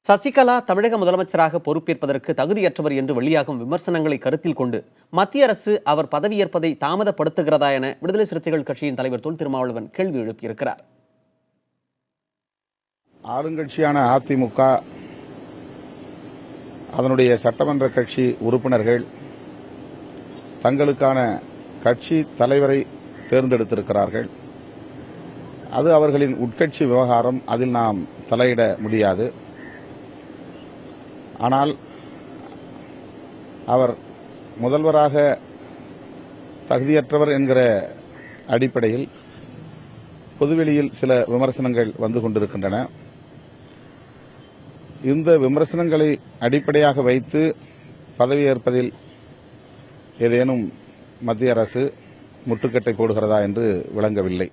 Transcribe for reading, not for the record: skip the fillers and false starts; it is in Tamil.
சசிகலா தமிழக முதலமைச்சராக பொறுப்பேற்பதற்கு தகுதியற்றவர் என்று வெளியாகும் விமர்சனங்களை கருத்தில் கொண்டு மத்திய அரசு அவர் பதவியேற்பதை தாமதப்படுத்துகிறதா என விடுதலை சிறுத்தைகள் கட்சியின் தலைவர் தொல் திருமாவளவன் கேள்வி எழுப்பியிருக்கிறார். ஆளுங்கட்சியான அதிமுக அதனுடைய சட்டமன்ற கட்சி உறுப்பினர்கள் தங்களுக்கான கட்சி தலைவரை தேர்ந்தெடுத்திருக்கிறார்கள். அது அவர்களின் உட்கட்சி விவகாரம், அதில் நாம் தலையிட முடியாது. ஆனால் அவர் முதல்வராக தகுதியற்றவர் என்கிற அடிப்படையில் பொதுவெளியில் சில விமர்சனங்கள் வந்து கொண்டிருக்கின்றன. இந்த விமர்சனங்களை அடிப்படையாக வைத்து பதவியேற்பதில் ஏதேனும் மத்திய அரசு முட்டுக்கட்டை போடுகிறதா என்று விளங்கவில்லை.